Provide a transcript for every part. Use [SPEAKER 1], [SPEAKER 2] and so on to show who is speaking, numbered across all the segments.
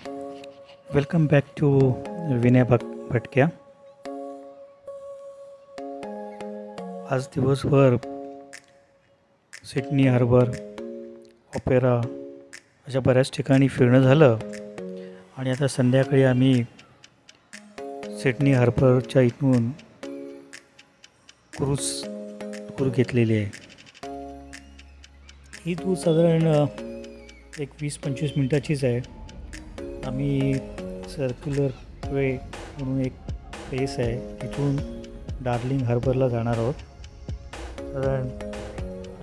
[SPEAKER 1] Welcome back to Vinay भटक्या. आज दिवसभर सिडनी हार्बर, ऑपेरा अशा बऱ्याच ठिकाणी फिरणं झालं आणि आता संध्याकाळी आम्ही सिडनी हार्बरच्या इथून क्रूज घेतलेली आहे. ही क्रूज साधारण एक 20-25 मिनटाचीच आहे. आम्ही सर्क्युलर वे म्हणून एक प्लेस आहे, तिथून डार्लिंग हार्बरला जाणार आहोत. साधारण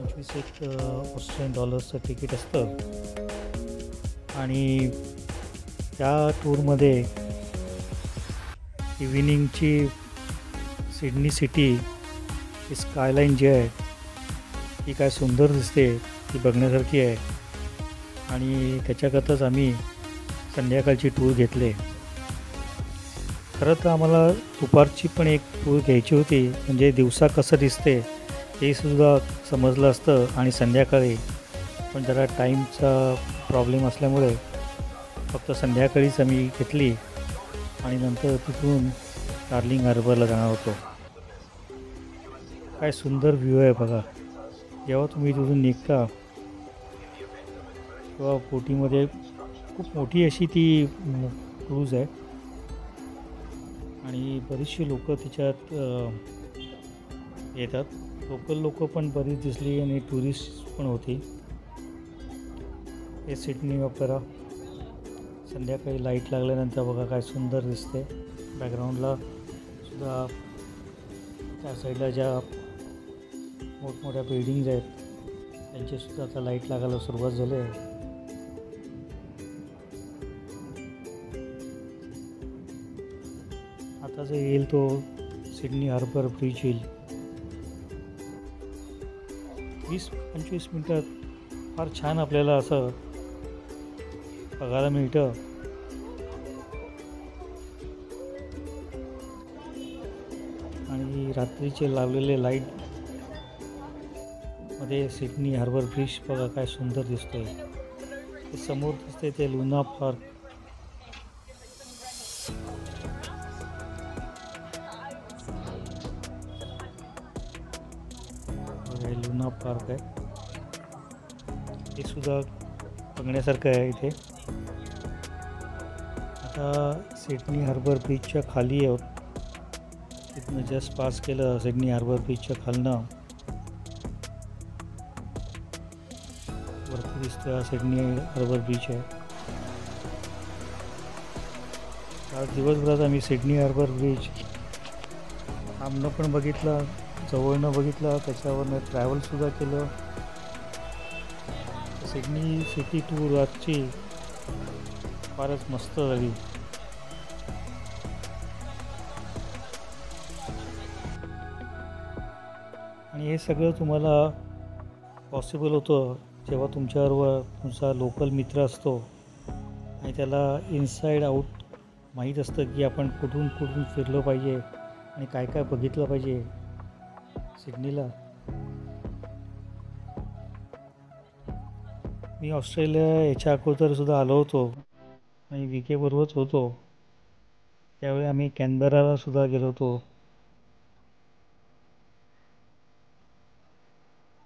[SPEAKER 1] 25 ऑस्ट्रेलियन डॉलर्सचं तिकीट असतं आणि त्या टूरमध्ये इव्हिनिंगची सिडनी सिटी ही स्कायलाईन जी आहे ती काय सुंदर दिसते, ती बघण्यासारखी आहे आणि त्याच्याकरताच आम्ही संध्याकाळची टूर घेतले. खरं तर आम्हाला दुपारची पण एक टूर घ्यायची होती, म्हणजे दिवसा कसं दिसते हे सुद्धा समजलं असतं आणि संध्याकाळी पण जरा टाईमचा प्रॉब्लेम असल्यामुळे फक्त संध्याकाळीच आम्ही घेतली आणि नंतर तिथून डार्लिंग हार्बरला जाणार होतो. काय सुंदर व्ह्यू आहे बघा. जेव्हा तुम्ही तिथून निघता तेव्हा बोटीमध्ये खूप मोठी अशी ती क्रूज आहे आणि बरीचशी लोकं त्याच्यात येतात. लोकल लोकं पण बरीच दिसली आणि टुरिस्ट पण होती. हे सिडनी ऑपेरा संध्याकाळी लाईट लागल्यानंतर बघा काय सुंदर दिसते. बॅकग्राऊंडला सुद्धा त्या साईडला ज्या मोठमोठ्या बिल्डिंग्ज आहेत त्यांचेसुद्धा आता लाईट लागायला सुरुवात झाली आहे. आता जो येईल तो सिडनी हार्बर ब्रिज येईल. 20-25 मिनटात फार छान आपल्याला असं बघायला मिळतं. आणि रात्रीचे लावलेले लाईट मध्ये सिडनी हार्बर ब्रिज बघा काय सुंदर दिसतोय. ते समोर दिसते ते लुना पार्क. लुना पार्क आहे, हे सुद्धा बघण्यासारखं आहे. इथे आता सिडनी हार्बर बीचच्या खाली आहोत. तिथनं जस्ट पास केलं सिडनी हार्बर बीचच्या खालनं वरती दिसतं हा सिडनी हार्बर बीच आहे. आज दिवसभरात आम्ही सिडनी हार्बर बीच लांबनं पण बघितलं, जवळनं बघितलं, त्याच्यावरनं ट्रॅव्हलसुद्धा केलं. सिडनी सिटी टूर आजची फारच मस्त झाली. आणि हे सगळं तुम्हाला पॉसिबल होतं जेव्हा तुमच्याबरोबर तुमचा लोकल मित्र असतो आणि त्याला इनसाईड आऊट माहीत असतं की आपण कुठून कुठून फिरलं पाहिजे आणि काय काय बघितलं पाहिजे सिडनीला. मी ऑस्ट्रेलिया याच्या अगोदरसुद्धा आलो होतो आणि विके बरोबरच होतो. त्यावेळी आम्ही कॅनबेराला सुद्धा गेलो होतो.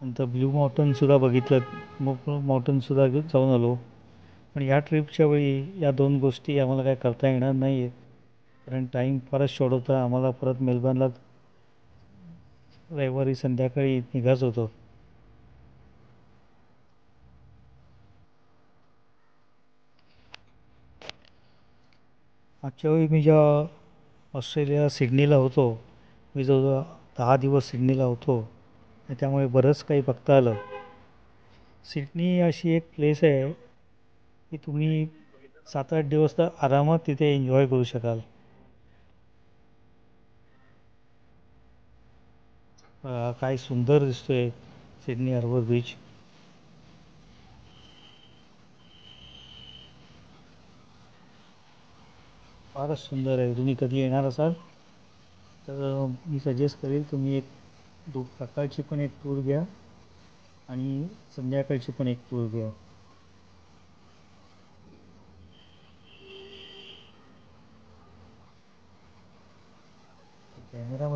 [SPEAKER 1] नंतर ब्ल्यू माउंटनसुद्धा बघितलं, माउंटनसुद्धा जाऊन आलो. पण या ट्रिपच्या वेळी या 2 गोष्टी आम्हाला काय करता येणार नाही आहेत, कारण टाईम फारच शॉर्ट होता. आम्हाला परत मेलबर्नला रविवारी संध्याकाळी निघायचं होतं. मागच्या वेळी मी जेव्हा ऑस्ट्रेलिया सिडनीला होतो, मी जवळजवळ 10 दिवस सिडनीला होतो आणि त्यामुळे बरंच काही बघता आलं. सिडनी अशी एक प्लेस आहे की तुम्ही 7-8 दिवस तर आरामात तिथे एन्जॉय करू शकाल. काय सुंदर दिसतोय सिडनी हार्बर बीच. फारच सुंदर आहे. तुम्ही कधी येणार असाल तर मी सजेस्ट करेल तुम्ही सकाळची पण एक टूर घ्या आणि संध्याकाळची पण एक टूर घ्या.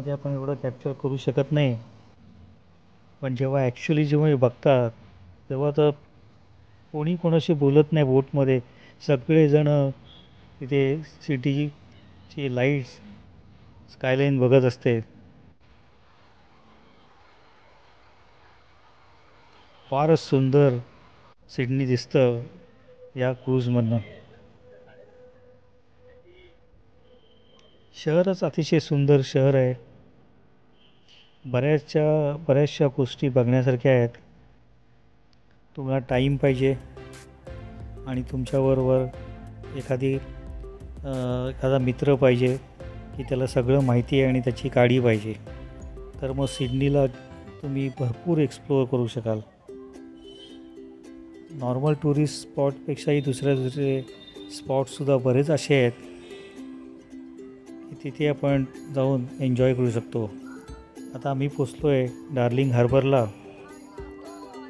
[SPEAKER 1] कॅमेरामध्ये आपण एवढं कॅप्चर करू शकत नाही, पण जेव्हा बघतात तेव्हा तर कोणी कोणाशी बोलत नाही बोटमध्ये. सगळेजण तिथे सिटीची लाईट्स स्कायलाईन बघत असते. फारच सुंदर सिडनी दिसतं या क्रूजमधनं. शहरच अतिशय सुंदर शहर आहे. बऱ्याचशा गोष्टी बघण्यासारख्या आहेत. तुम्हाला टाईम पाहिजे आणि तुमच्याबरोबर एखादा मित्र पाहिजे की त्याला सगळं माहिती आहे आणि त्याची काळजी पाहिजे, तर मग सिडनीला तुम्ही भरपूर एक्सप्लोअर करू शकाल. नॉर्मल टुरिस्ट स्पॉटपेक्षाही दुसरे स्पॉटसुद्धा बरेच असे आहेत की तिथे आपण जाऊन एन्जॉय करू शकतो. आता आम्ही पोचलो आहे डार्लिंग हार्बरला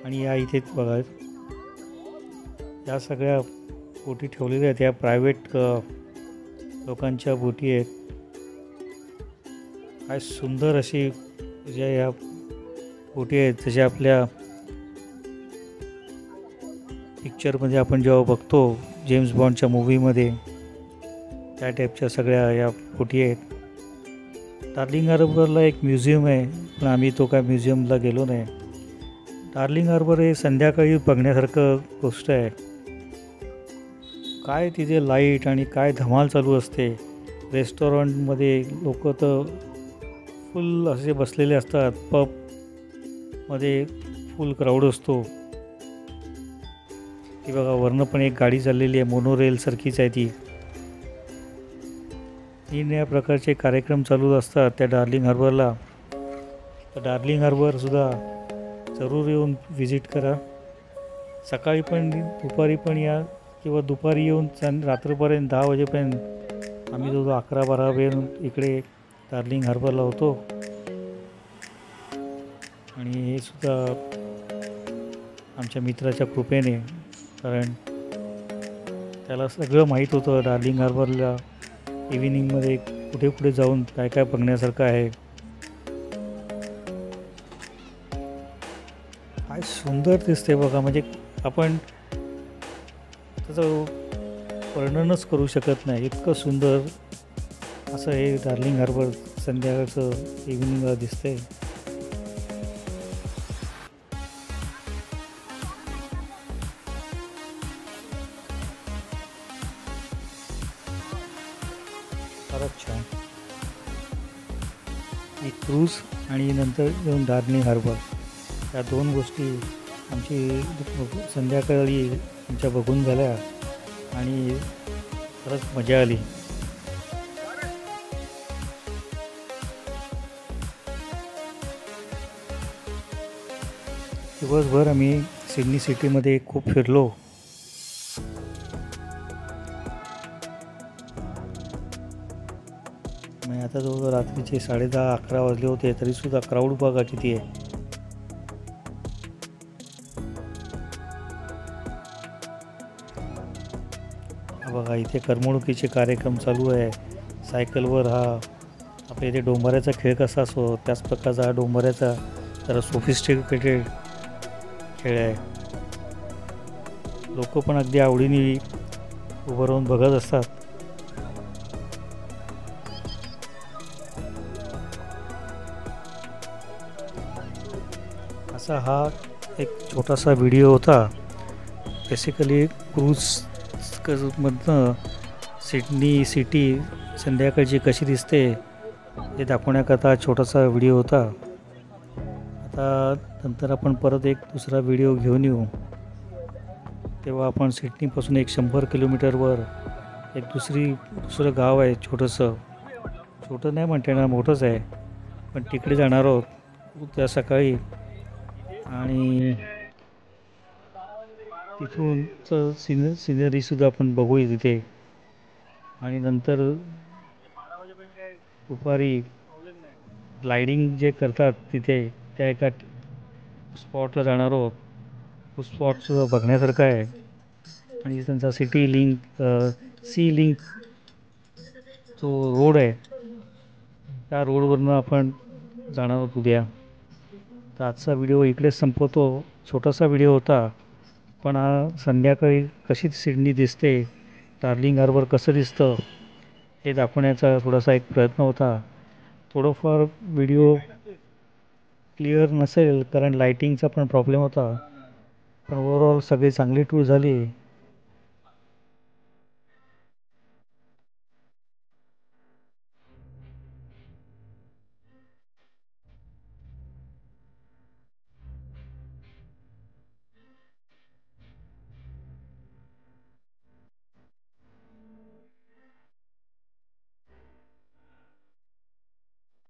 [SPEAKER 1] आणि या इथे बघा या सगळ्या बोटी ठेवलेल्या आहेत. या प्रायव्हेट लोकांच्या बोटी आहेत. काय सुंदर अशी ज्या या बोटी आहेत जशा आपल्या पिक्चरमध्ये आपण जेव्हा बघतो जेम्स बॉन्डच्या मूवीमध्ये, त्या टाईपच्या सगळ्या या बोटी आहेत. डार्लिंग हार्बरला एक म्युझियम आहे, पण आम्ही तो काय म्युझियमला गेलो नाही. डार्लिंग हार्बर हे संध्याकाळी बघण्यासारखं गोष्ट आहे. काय तिथे लाईट आणि काय धमाल चालू असते. रेस्टॉरंटमध्ये लोक तर फुल असे बसलेले असतात. पबमध्ये फुल क्राऊड असतो. ती बघा वरनं पण एक गाडी चाललेली आहे, मोनोरेलसारखीच आहे ती. 3 या प्रकारचे कार्यक्रम चालू असतात त्या डार्लिंग हार्बरला. तर डार्लिंग हार्बरसुद्धा जरूर येऊन व्हिजिट करा. सकाळी पण दुपारी पण या किंवा दुपारी येऊन रात्रपर्यंत 10 वाजेपर्यंत आम्ही जो 11-12 वाजेपर्यंत इकडे डार्लिंग हार्बरला होतो. आणि हे सुद्धा आमच्या मित्राच्या कृपेने, कारण त्याला सगळं माहीत होतं डार्लिंग हार्बरला इव्हिनिंगमध्ये कुठे कुठे जाऊन काय काय बघण्यासारखं आहे. काय सुंदर दिसते बघा, म्हणजे आपण त्याचं वर्णनच करू शकत नाही. इतकं सुंदर असं हे डार्लिंग हार्बर संध्याकाळचं इव्हिनिंगला दिसतंय. फारच छान. एक क्रूज आणि नंतर येऊन डार्लिंग हार्बर, या 2 गोष्टी आमची संध्याकाळी आमच्या बघून झाल्या आणि खरंच मजा आली. दिवसभर आम्ही सिडनी सिटीमध्ये खूप फिरलो. मी आता जवळजवळ रात्रीचे 10:30-11 वाजले होते, तरीसुद्धा क्राऊड बघा किती आहे. बघा इथे करमणुकीचे कार्यक्रम चालू आहे. सायकलवर हा आपल्या इथे डोंबऱ्याचा खेळ कसा असतो त्याच प्रकारचा हा डोंबऱ्याचा जरा सोफिस्टिकेटेड खेळ आहे. लोक पण अगदी आवडीने उभं राहून बघत असतात. असा हा एक छोटासा व्हिडिओ होता. बेसिकली क्रूजमधनं सिडनी सिटी संध्याकाळची कशी दिसते हे दाखवण्याकरता छोटासा व्हिडिओ होता. आता नंतर आपण परत एक दुसरा व्हिडिओ घेऊन येऊ. तेव्हा आपण सिडनीपासून 100 किलोमीटरवर एक दुसरं गाव आहे छोटंसं. छोटं नाही म्हणते ना, मोठंच आहे, पण तिकडे जाणार आहोत उद्या सकाळी. आणि तिथूनचं सिनरीसुद्धा आपण बघूया तिथे. आणि नंतर दुपारी ग्लायडिंग जे करतात तिथे त्या एका स्पॉटला जाणार आहोत. तो स्पॉटसुद्धा बघण्यासारखा आहे. आणि त्यांचा सी लिंक जो रोड आहे त्या रोडवरनं आपण जाणार आहोत उद्या. तर आजचा व्हिडिओ इकडेच संपवतो. छोटासा व्हिडिओ होता, पण संध्याकाळी कशी सिडनी दिसते, डार्लिंग हार्बर कसं दिसतं हे दाखवण्याचा थोडासा एक प्रयत्न होता. थोडंफार व्हिडिओ क्लिअर नसेल कारण लाईटिंगचा पण प्रॉब्लेम होता, पण ओव्हरऑल सगळी चांगली टूर झाली.